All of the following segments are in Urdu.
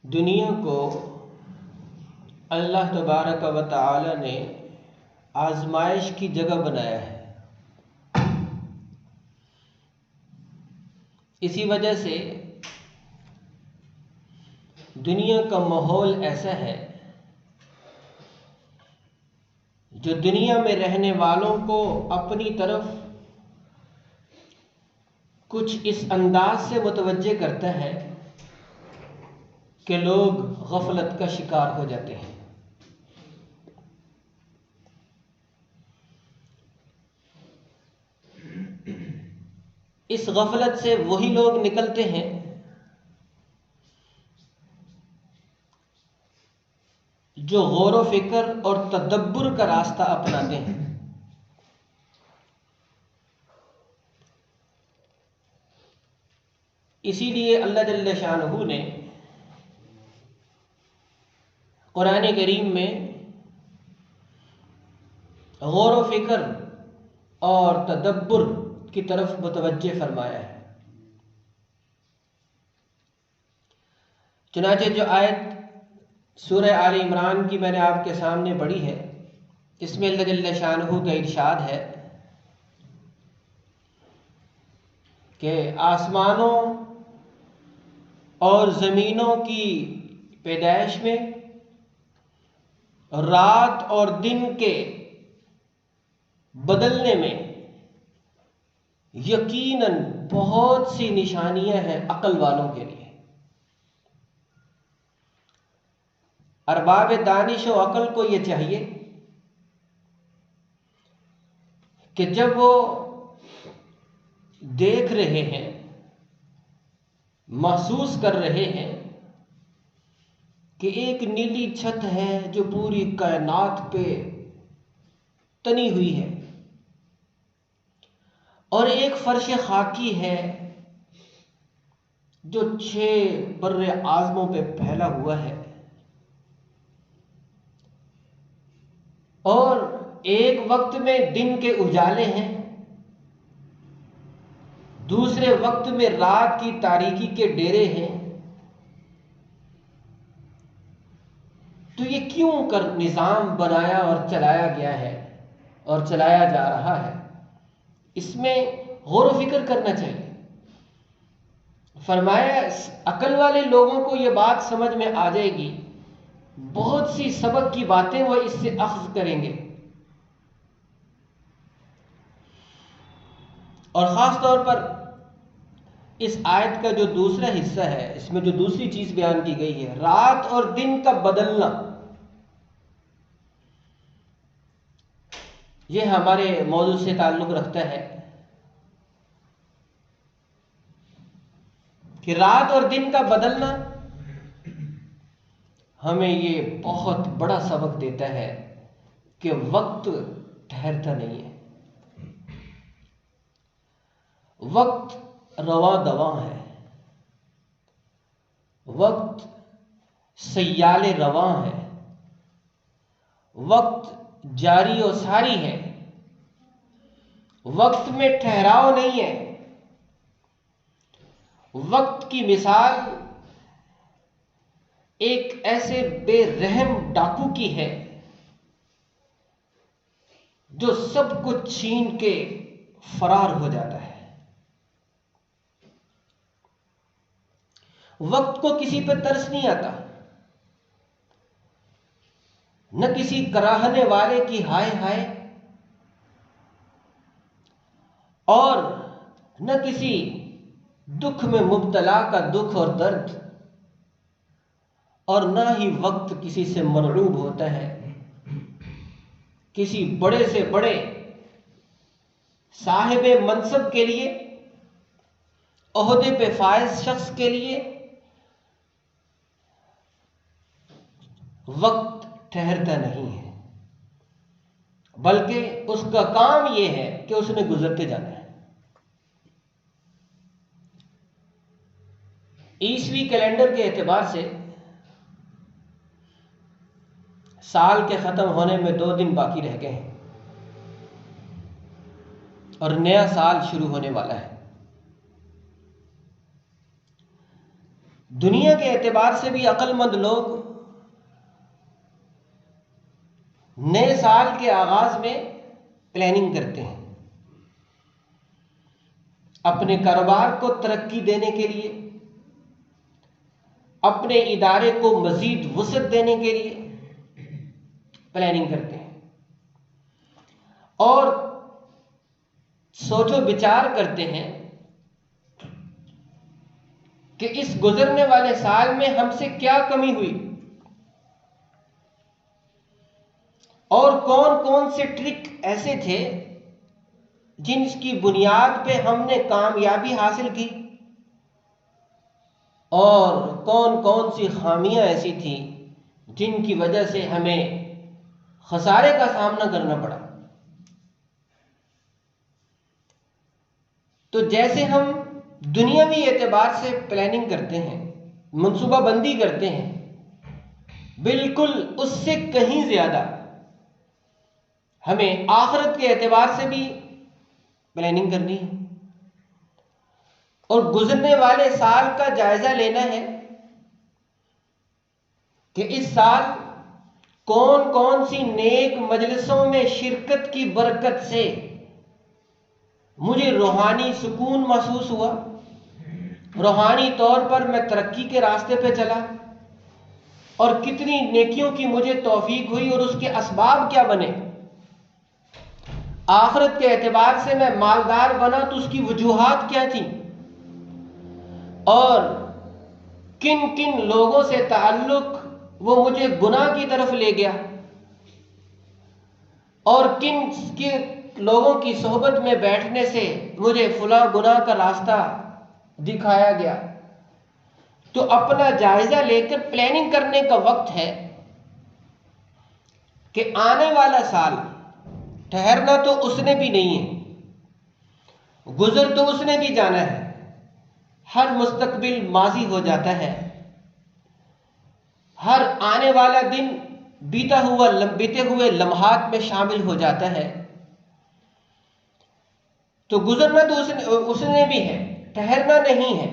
دنیا کو اللہ تبارک و تعالی نے آزمائش کی جگہ بنایا ہے۔ اسی وجہ سے دنیا کا ماحول ایسا ہے جو دنیا میں رہنے والوں کو اپنی طرف کچھ اس انداز سے متوجہ کرتا ہے کہ لوگ غفلت کا شکار ہو جاتے ہیں۔ اس غفلت سے وہی لوگ نکلتے ہیں جو غور و فکر اور تدبر کا راستہ اپناتے ہیں۔ اسی لیے اللہ جل شانہ نے قرآن کریم میں غور و فکر اور تدبر کی طرف متوجہ فرمایا ہے۔ چنانچہ جو آیت سورہ آل عمران کی میں نے آپ کے سامنے پڑھی ہے، اس میں اللہ جل شانہ کا ارشاد ہے کہ آسمانوں اور زمینوں کی پیدائش میں رات اور دن کے بدلنے میں یقیناً بہت سی نشانیاں ہیں عقل والوں کے لیے۔ ارباب دانش و عقل کو یہ چاہیے کہ جب وہ دیکھ رہے ہیں، محسوس کر رہے ہیں کہ ایک نیلی چھت ہے جو پوری کائنات پہ تنی ہوئی ہے، اور ایک فرش خاکی ہے جو 6 بر اعظموں پہ پھیلا ہوا ہے، اور ایک وقت میں دن کے اجالے ہیں، دوسرے وقت میں رات کی تاریکی کے ڈیرے ہیں، تو یہ کیوں کر نظام بنایا اور چلایا گیا ہے اور چلایا جا رہا ہے؟ اس میں غور و فکر کرنا چاہیے۔ فرمایا عقل والے لوگوں کو یہ بات سمجھ میں آ جائے گی، بہت سی سبق کی باتیں وہ اس سے اخذ کریں گے، اور خاص طور پر اس آیت کا جو دوسرا حصہ ہے، اس میں جو دوسری چیز بیان کی گئی ہے، رات اور دن کا بدلنا، یہ ہمارے موضوع سے تعلق رکھتا ہے کہ رات اور دن کا بدلنا ہمیں یہ بہت بڑا سبق دیتا ہے کہ وقت ٹھہرتا نہیں ہے، وقت رواں دواں ہے، وقت سیال رواں ہے، وقت جاری و ساری ہے، وقت میں ٹھہراؤ نہیں ہے۔ وقت کی مثال ایک ایسے بے رحم ڈاکو کی ہے جو سب کچھ چھین کے فرار ہو جاتا ہے۔ وقت کو کسی پہ ترس نہیں آتا، نہ کسی کراہنے والے کی ہائے ہائے، اور نہ کسی دکھ میں مبتلا کا دکھ اور درد، اور نہ ہی وقت کسی سے مرعوب ہوتا ہے۔ کسی بڑے سے بڑے صاحب منصب کے لیے، عہدے پہ فائز شخص کے لیے وقت ٹھہرتا نہیں ہے، بلکہ اس کا کام یہ ہے کہ اس نے گزرتے جانا ہے۔ عیسوی کیلنڈر کے اعتبار سے سال کے ختم ہونے میں 2 دن باقی رہ گئے ہیں اور نیا سال شروع ہونے والا ہے۔ دنیا کے اعتبار سے بھی عقل مند لوگ نئے سال کے آغاز میں پلاننگ کرتے ہیں، اپنے کاروبار کو ترقی دینے کے لیے، اپنے ادارے کو مزید وسعت دینے کے لیے پلاننگ کرتے ہیں اور سوچ و بچار کرتے ہیں کہ اس گزرنے والے سال میں ہم سے کیا کمی ہوئی اور کون کون سے ٹرک ایسے تھے جن کی بنیاد پہ ہم نے کامیابی حاصل کی، اور کون کون سی خامیاں ایسی تھیں جن کی وجہ سے ہمیں خسارے کا سامنا کرنا پڑا۔ تو جیسے ہم دنیاوی اعتبار سے پلاننگ کرتے ہیں، منصوبہ بندی کرتے ہیں، بالکل اس سے کہیں زیادہ ہمیں آخرت کے اعتبار سے بھی پلاننگ کرنی ہے اور گزرنے والے سال کا جائزہ لینا ہے کہ اس سال کون کون سی نیک مجلسوں میں شرکت کی برکت سے مجھے روحانی سکون محسوس ہوا، روحانی طور پر میں ترقی کے راستے پہ چلا، اور کتنی نیکیوں کی مجھے توفیق ہوئی اور اس کے اسباب کیا بنے۔ آخرت کے اعتبار سے میں مالدار بنا تو اس کی وجوہات کیا تھیں، اور کن کن لوگوں سے تعلق وہ مجھے گناہ کی طرف لے گیا، اور کن لوگوں کی صحبت میں بیٹھنے سے مجھے فلاں گناہ کا راستہ دکھایا گیا۔ تو اپنا جائزہ لے کر پلاننگ کرنے کا وقت ہے کہ آنے والا سال ٹھہرنا تو اس نے بھی نہیں ہے، گزر تو اس نے بھی جانا ہے، ہر مستقبل ماضی ہو جاتا ہے، ہر آنے والا دن بیتے ہوئے لمحات میں شامل ہو جاتا ہے۔ تو گزرنا تو اس نے بھی ہے، ٹھہرنا نہیں ہے۔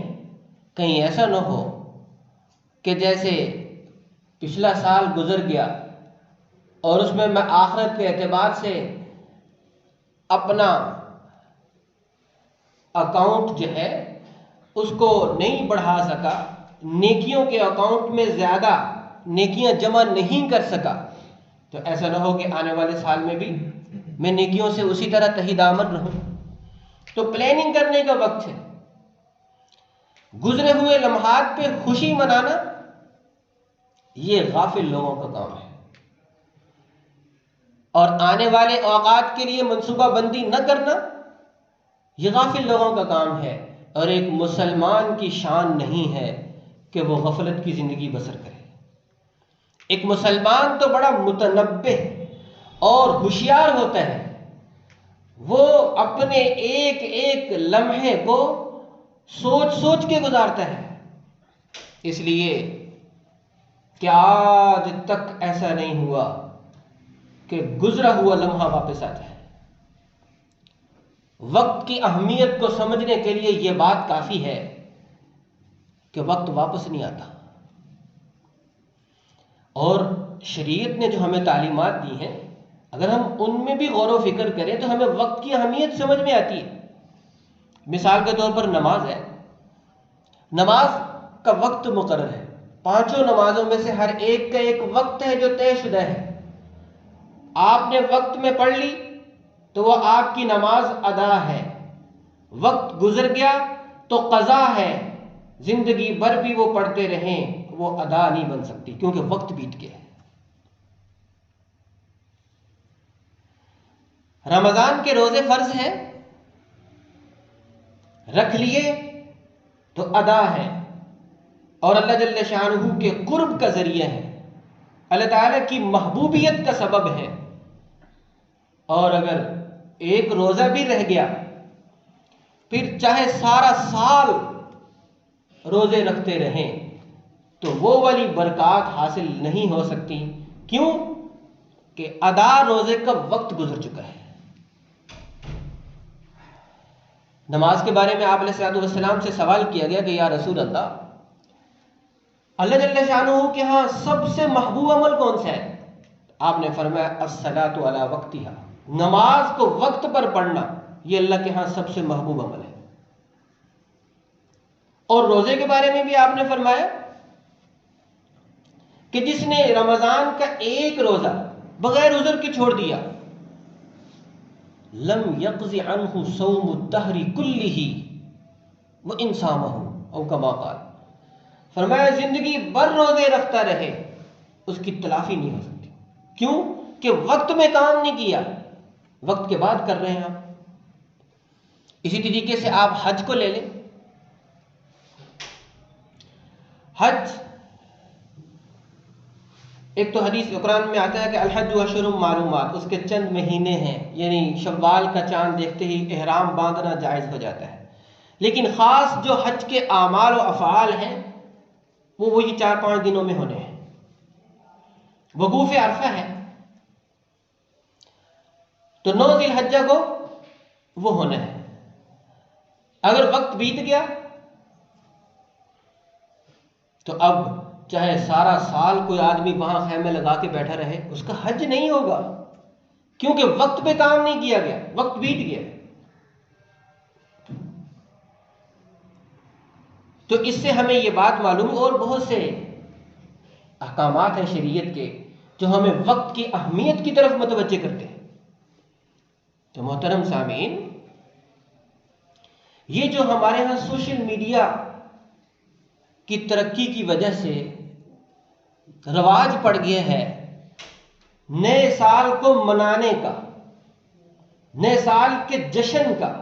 کہیں ایسا نہ ہو کہ جیسے پچھلا سال گزر گیا اور اس میں آخرت کے اعتبار سے اپنا اکاؤنٹ جو ہے اس کو نہیں بڑھا سکا، نیکیوں کے اکاؤنٹ میں زیادہ نیکیاں جمع نہیں کر سکا، تو ایسا نہ ہو کہ آنے والے سال میں بھی میں نیکیوں سے اسی طرح تہی دامن رہوں۔ تو پلاننگ کرنے کا وقت ہے۔ گزرے ہوئے لمحات پہ خوشی منانا یہ غافل لوگوں کا کام ہے، اور آنے والے اوقات کے لیے منصوبہ بندی نہ کرنا یہ غافل لوگوں کا کام ہے، اور ایک مسلمان کی شان نہیں ہے کہ وہ غفلت کی زندگی بسر کرے۔ ایک مسلمان تو بڑا متنبہ اور ہوشیار ہوتا ہے، وہ اپنے ایک ایک لمحے کو سوچ سوچ کے گزارتا ہے، اس لیے کہ آج تک ایسا نہیں ہوا کہ گزرا ہوا لمحہ واپس آ جائے۔ وقت کی اہمیت کو سمجھنے کے لیے یہ بات کافی ہے کہ وقت واپس نہیں آتا، اور شریعت نے جو ہمیں تعلیمات دی ہیں اگر ہم ان میں بھی غور و فکر کریں تو ہمیں وقت کی اہمیت سمجھ میں آتی ہے۔ مثال کے طور پر نماز ہے، نماز کا وقت مقرر ہے، پانچوں نمازوں میں سے ہر ایک کا ایک وقت ہے جو طے شدہ ہے۔ آپ نے وقت میں پڑھ لی تو وہ آپ کی نماز ادا ہے، وقت گزر گیا تو قضا ہے، زندگی بھر بھی وہ پڑھتے رہیں وہ ادا نہیں بن سکتی کیونکہ وقت بیت گیا ہے۔ رمضان کے روزے فرض ہیں، رکھ لیے تو ادا ہے، اور اللہ جل شانہ کے قرب کا ذریعہ ہے، اللہ تعالیٰ کی محبوبیت کا سبب ہے۔ اور اگر ایک روزہ بھی رہ گیا پھر چاہے سارا سال روزے رکھتے رہیں تو وہ والی برکات حاصل نہیں ہو سکتی، کیوں کہ ادا روزے کا وقت گزر چکا ہے۔ نماز کے بارے میں آپ علیہ الصلوۃ والسلام سے سوال کیا گیا کہ یا رسول اللہ، اللہ جل شانہ کے ہاں سب سے محبوب عمل کون سا ہے؟ آپ نے فرمایا الصلاۃ علی وقتہا، نماز کو وقت پر پڑھنا یہ اللہ کے ہاں سب سے محبوب عمل ہے۔ اور روزے کے بارے میں بھی آپ نے فرمایا کہ جس نے رمضان کا ایک روزہ بغیر عذر کے چھوڑ دیا، لم یقض عنہ صوم الدہر کلہ وان صامہ او کما قال، فرمایا زندگی بھر روزے رکھتا رہے اس کی تلافی نہیں ہو سکتی۔ کیوں؟ کہ وقت میں کام نہیں کیا، وقت کے بعد کر رہے ہیں آپ۔ اسی طریقے سے آپ حج کو لے لیں۔ حج ایک تو حدیث قرآن میں آتا ہے کہ الحج اشہر معلومات، اس کے چند مہینے ہیں، یعنی شوال کا چاند دیکھتے ہی احرام باندھنا جائز ہو جاتا ہے۔ لیکن خاص جو حج کے اعمال و افعال ہیں وہ وہی 4-5 دنوں میں ہونے ہیں۔ وقوف عرفہ ہے تو 9 ذی الحجہ کو وہ ہونا ہے۔ اگر وقت بیت گیا تو اب چاہے سارا سال کوئی آدمی وہاں خیمے لگا کے بیٹھا رہے، اس کا حج نہیں ہوگا، کیونکہ وقت پہ کام نہیں کیا گیا، وقت بیت گیا۔ تو اس سے ہمیں یہ بات معلوم ہے، اور بہت سے احکامات ہیں شریعت کے جو ہمیں وقت کی اہمیت کی طرف متوجہ کرتے ہیں۔ تو محترم سامعین، یہ جو ہمارے ہاں سوشل میڈیا کی ترقی کی وجہ سے رواج پڑ گیا ہے نئے سال کو منانے کا، نئے سال کے جشن کا،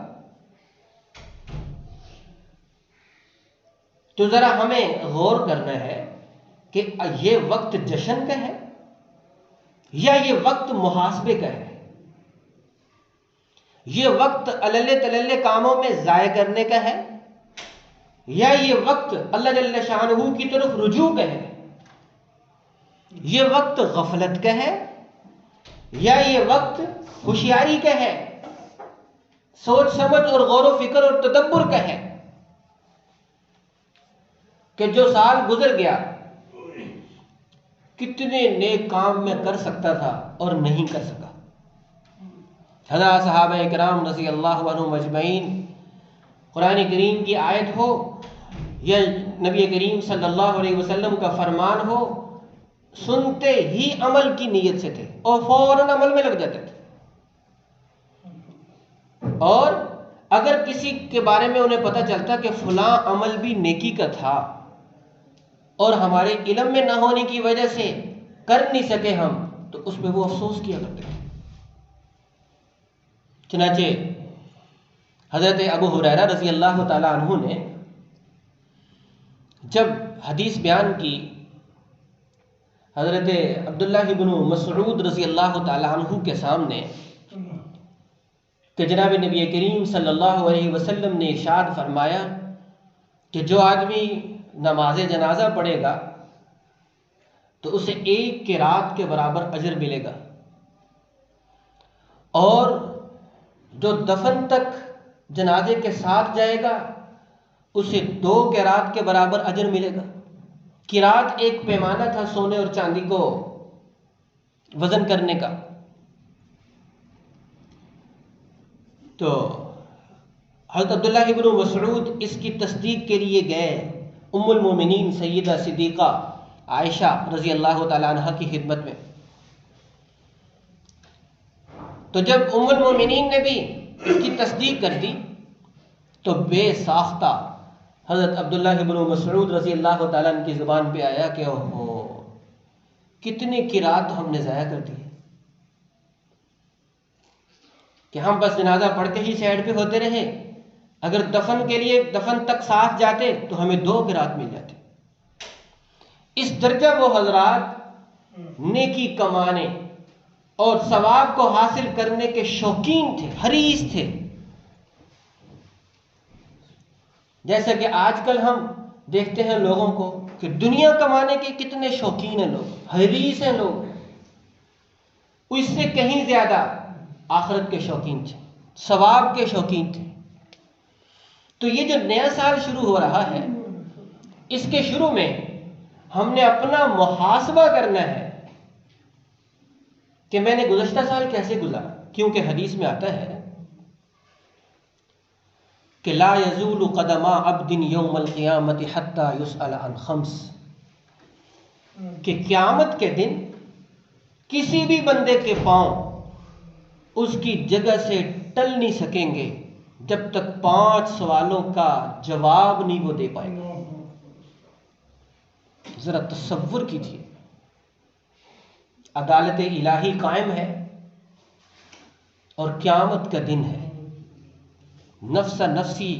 تو ذرا ہمیں غور کرنا ہے کہ یہ وقت جشن کا ہے یا یہ وقت محاسبے کا ہے، یہ وقت اللہ تلل کاموں میں ضائع کرنے کا ہے، یا یہ وقت اللہ جل شانہ کی طرف رجوع کا ہے، یہ وقت غفلت کا ہے یا یہ وقت ہوشیاری کا ہے، سوچ سمجھ اور غور و فکر اور تدبر کا ہے کہ جو سال گزر گیا کتنے نیک کام میں کر سکتا تھا اور نہیں کر سکا۔ حضرات صحابہ کرام رضی اللہ عنہم اجمعین، قرآن کریم کی آیت ہو یا نبی کریم صلی اللہ علیہ وسلم کا فرمان ہو، سنتے ہی عمل کی نیت سے تھے اور فوراً عمل میں لگ جاتے تھے۔ اور اگر کسی کے بارے میں انہیں پتہ چلتا کہ فلاں عمل بھی نیکی کا تھا اور ہمارے علم میں نہ ہونے کی وجہ سے کر نہیں سکے ہم، تو اس پہ وہ افسوس کیا کرتے تھے۔ چنانچہ حضرت ابو ہریرہ رضی اللہ تعالی عنہ نے جب حدیث بیان کی حضرت عبداللہ بن مسعود رضی اللہ تعالی عنہ کے سامنے کہ جناب نبی کریم صلی اللہ علیہ وسلم نے ارشاد فرمایا کہ جو آدمی نماز جنازہ پڑھے گا تو اسے 1 قرات کے برابر اجر ملے گا، اور جو دفن تک جنازے کے ساتھ جائے گا اسے 2 قرات کے برابر اجر ملے گا۔ قرات ایک پیمانہ تھا سونے اور چاندی کو وزن کرنے کا۔ تو حضرت عبداللہ بن مسعود اس کی تصدیق کے لیے گئے ام المومنین سیدہ صدیقہ عائشہ رضی اللہ تعالی عنہ کی خدمت میں۔ تو جب ام المومنین نے بھی اس کی تصدیق کر دی تو بے ساختہ حضرت عبداللہ بن مسعود رضی اللہ تعالیٰ عنہ کی زبان پہ آیا کہ اوہو کتنی قرات ہم نے ضائع کر دی کہ ہم بس جنازہ پڑھ کے ہی سائڈ پہ ہوتے رہے، اگر دفن کے لیے دفن تک ساتھ جاتے تو ہمیں 2 قرات مل جاتی۔ اس درجہ وہ حضرات نیکی کمانے اور ثواب کو حاصل کرنے کے شوقین تھے، حریص تھے۔ جیسا کہ آج کل ہم دیکھتے ہیں لوگوں کو کہ دنیا کمانے کے کتنے شوقین ہیں لوگ، حریص ہیں لوگ، اس سے کہیں زیادہ آخرت کے شوقین تھے، ثواب کے شوقین تھے۔ تو یہ جو نیا سال شروع ہو رہا ہے اس کے شروع میں ہم نے اپنا محاسبہ کرنا ہے کہ میں نے گزشتہ سال کیسے گزارا، کیونکہ حدیث میں آتا ہے کہ لا یزول قدم عبد یوم القیامت حتی یسأل عن خمس، کہ قیامت کے دن کسی بھی بندے کے پاؤں اس کی جگہ سے ٹل نہیں سکیں گے جب تک 5 سوالوں کا جواب نہیں وہ دے پائے گا۔ ذرا تصور کیجیے، عدالت الہی قائم ہے اور قیامت کا دن ہے، نفس نفسی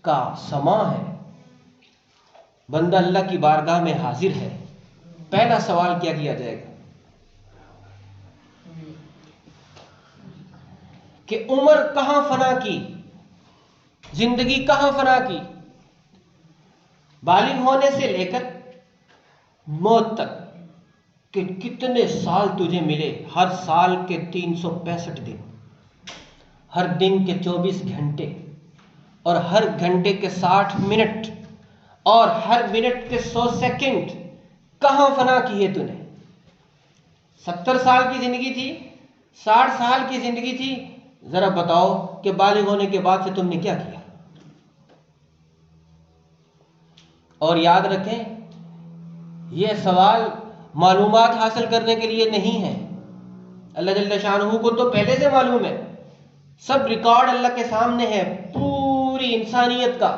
کا سما ہے، بندہ اللہ کی بارگاہ میں حاضر ہے۔ پہلا سوال کیا کیا جائے گا کہ عمر کہاں فنا کی، زندگی کہاں فنا کی، بالغ ہونے سے لے کر موت تک، کہ کتنے سال تجھے ملے، ہر سال کے 365 دن، ہر دن کے 24 گھنٹے، اور ہر گھنٹے کے 60 منٹ، اور ہر منٹ کے 100 سیکنڈ کہاں فنا کیے تو نے؟ 70 سال کی زندگی تھی، 60 سال کی زندگی تھی، ذرا بتاؤ کہ بالغ ہونے کے بعد سے تم نے کیا کیا؟ اور یاد رکھیں، یہ سوال معلومات حاصل کرنے کے لیے نہیں ہے، اللہ جل شانہ کو تو پہلے سے معلوم ہے، سب ریکارڈ اللہ کے سامنے ہے پوری انسانیت کا،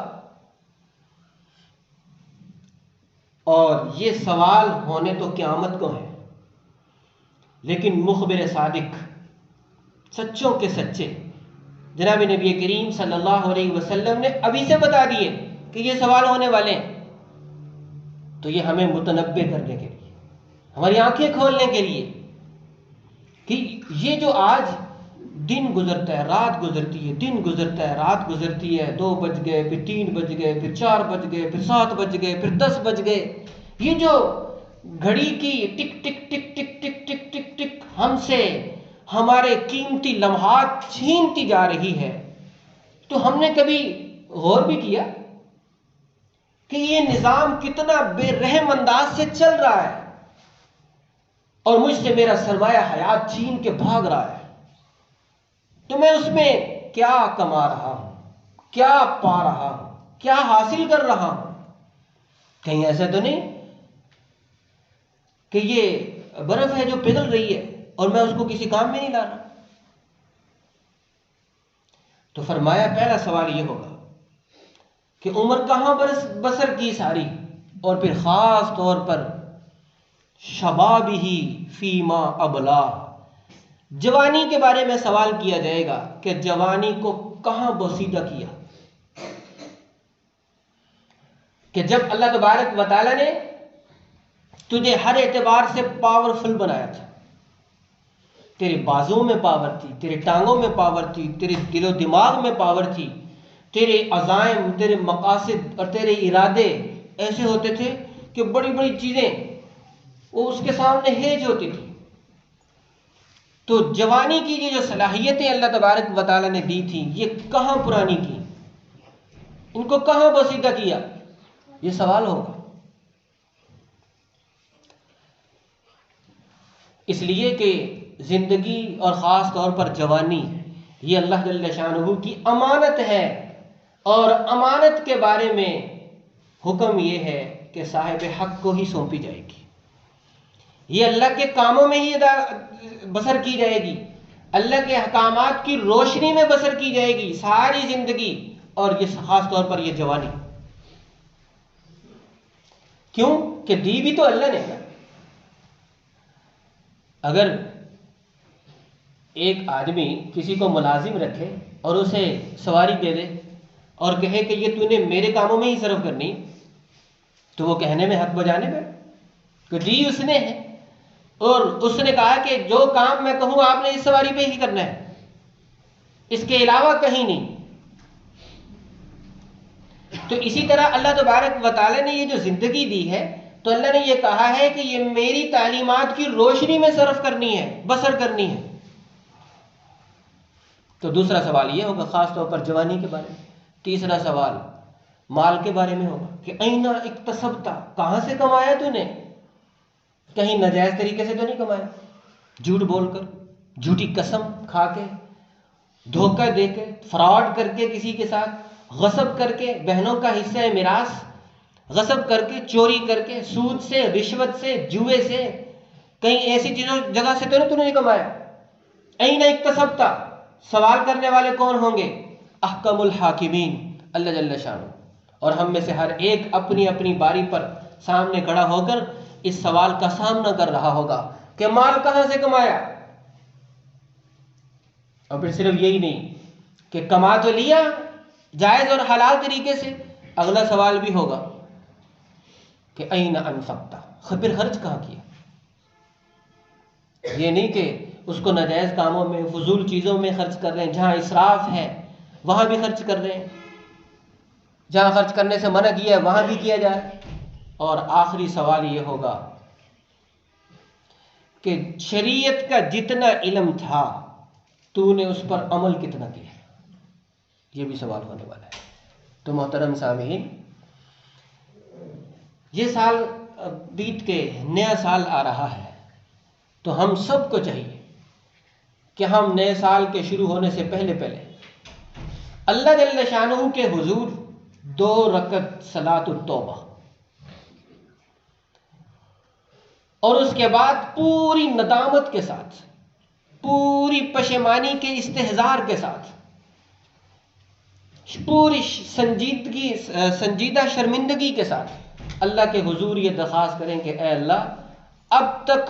اور یہ سوال ہونے تو قیامت کو ہے، لیکن مخبر صادق، سچوں کے سچے جناب نبی کریم صلی اللہ علیہ وسلم نے ابھی سے بتا دیے کہ یہ سوال ہونے والے ہیں، تو یہ ہمیں متنبع کرنے کے لیے، ہماری آنکھیں کھولنے کے لیے کہ یہ جو آج دن گزرتا ہے، رات گزرتی ہے، دن گزرتا ہے، رات گزرتی ہے، 2 بج گئے، پھر 3 بج گئے، پھر 4 بج گئے، پھر 7 بج گئے، پھر 10 بج گئے، یہ جو گھڑی کی ٹک ٹک ٹک ٹک ٹک ٹک ٹک ٹک ہم سے ہمارے قیمتی لمحات چھینتی جا رہی ہے، تو ہم نے کبھی غور بھی کیا کہ یہ نظام کتنا بے رحم انداز سے چل رہا ہے، اور مجھ سے میرا سرمایہ حیات چھین کے بھاگ رہا ہے، تو میں اس میں کیا کما رہا ہوں، کیا پا رہا ہوں، کیا حاصل کر رہا ہوں؟ کہیں ایسا تو نہیں کہ یہ برف ہے جو پگھل رہی ہے اور میں اس کو کسی کام میں نہیں لا رہا؟ تو فرمایا پہلا سوال یہ ہوگا کہ عمر کہاں بسر کی ساری، اور پھر خاص طور پر شباب ہی فیما ابلا، جوانی کے بارے میں سوال کیا جائے گا کہ جوانی کو کہاں بوسیدہ کیا، کہ جب اللہ تبارک و تعالی نے تجھے ہر اعتبار سے پاورفل بنایا تھا، تیرے بازوں میں پاور تھی، تیرے ٹانگوں میں پاور تھی، تیرے دل و دماغ میں پاور تھی، تیرے عزائم، تیرے مقاصد اور تیرے ارادے ایسے ہوتے تھے کہ بڑی بڑی چیزیں وہ اس کے سامنے ہیج ہوتی تھی۔ تو جوانی کی یہ جو صلاحیتیں اللہ تبارک و تعالیٰ نے دی تھی، یہ کہاں پرانی کی، ان کو کہاں بوسیدہ کیا، یہ سوال ہوگا۔ اس لیے کہ زندگی اور خاص طور پر جوانی یہ اللہ جل شانہ کی امانت ہے، اور امانت کے بارے میں حکم یہ ہے کہ صاحب حق کو ہی سونپی جائے گی، یہ اللہ کے کاموں میں ہی بسر کی جائے گی، اللہ کے احکامات کی روشنی میں بسر کی جائے گی ساری زندگی، اور یہ خاص طور پر یہ جوانی۔ کیوں کہ دی بھی تو اللہ نے نا۔ اگر ایک آدمی کسی کو ملازم رکھے اور اسے سواری دے دے اور کہے کہ یہ تو نے میرے کاموں میں ہی صرف کرنی، تو وہ کہنے میں حق بجانے میں کہ دی اس نے ہے، اور اس نے کہا کہ جو کام میں کہوں آپ نے اس سواری پہ ہی کرنا ہے، اس کے علاوہ کہیں نہیں۔ تو اسی طرح اللہ تبارک و تعالی نے یہ جو زندگی دی ہے، تو اللہ نے یہ کہا ہے کہ یہ میری تعلیمات کی روشنی میں صرف کرنی ہے، بسر کرنی ہے۔ تو دوسرا سوال یہ ہوگا خاص طور پر جوانی کے بارے میں۔ تیسرا سوال مال کے بارے میں ہوگا کہ اینا اکتسبتا، کہاں سے کمایا تو نے؟ کہیں ناجائز طریقے سے تو نہیں کمایا، جھوٹ بول کر، جھوٹی قسم کھا کے، دھوکہ دے کے، فراڈ کر کے، کسی کے ساتھ غصب کر کے، بہنوں کا حصہ میراث غصب کر کے، چوری کر کے، سود سے، رشوت سے، جوئے سے، کہیں ایسی چیزوں جگہ سے تو نہیں کمایا۔ این اکتسبتا، سوال کرنے والے کون ہوں گے؟ احکم الحاکمین، اللہ جل شانہ۔ اور ہم میں سے ہر ایک اپنی اپنی باری پر سامنے کھڑا ہو کر اس سوال کا سامنا کر رہا ہوگا کہ مال کہاں سے کمایا۔ اور پھر صرف یہی نہیں کہ کما تو لیا جائز اور حلال طریقے سے، اگلا سوال بھی ہوگا کہ این انفقتا، پھر خرچ کہاں کیا۔ یہ نہیں کہ اس کو ناجائز کاموں میں، فضول چیزوں میں خرچ کر رہے ہیں، جہاں اسراف ہے وہاں بھی خرچ کر رہے ہیں، جہاں خرچ کرنے سے منع کیا ہے وہاں بھی کیا جائے۔ اور آخری سوال یہ ہوگا کہ شریعت کا جتنا علم تھا تو نے اس پر عمل کتنا کیا، یہ بھی سوال ہونے والا ہے۔ تو محترم سامعین، یہ سال بیت کے نیا سال آ رہا ہے، تو ہم سب کو چاہیے کہ ہم نئے سال کے شروع ہونے سے پہلے اللہ جل شانہ کے حضور 2 رکعت صلاۃ التوبہ اور اس کے بعد پوری ندامت کے ساتھ، پوری پشیمانی کے استحضار کے ساتھ، پوری سنجیدہ شرمندگی کے ساتھ اللہ کے حضور یہ درخواست کریں کہ اے اللہ، اب تک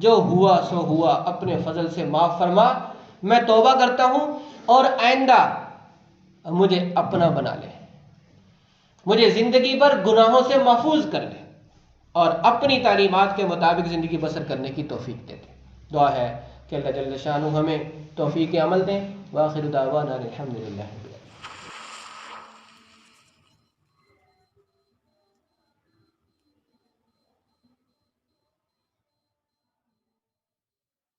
جو ہوا سو ہوا، اپنے فضل سے معاف فرما، میں توبہ کرتا ہوں اور آئندہ مجھے اپنا بنا لے، مجھے زندگی بھر گناہوں سے محفوظ کر لے اور اپنی تعلیمات کے مطابق زندگی بسر کرنے کی توفیق دے دے۔ دعا ہے کہ اللہ جل شانہ ہمیں توفیق عمل دیں۔ وآخر دعوانا الحمدللہ۔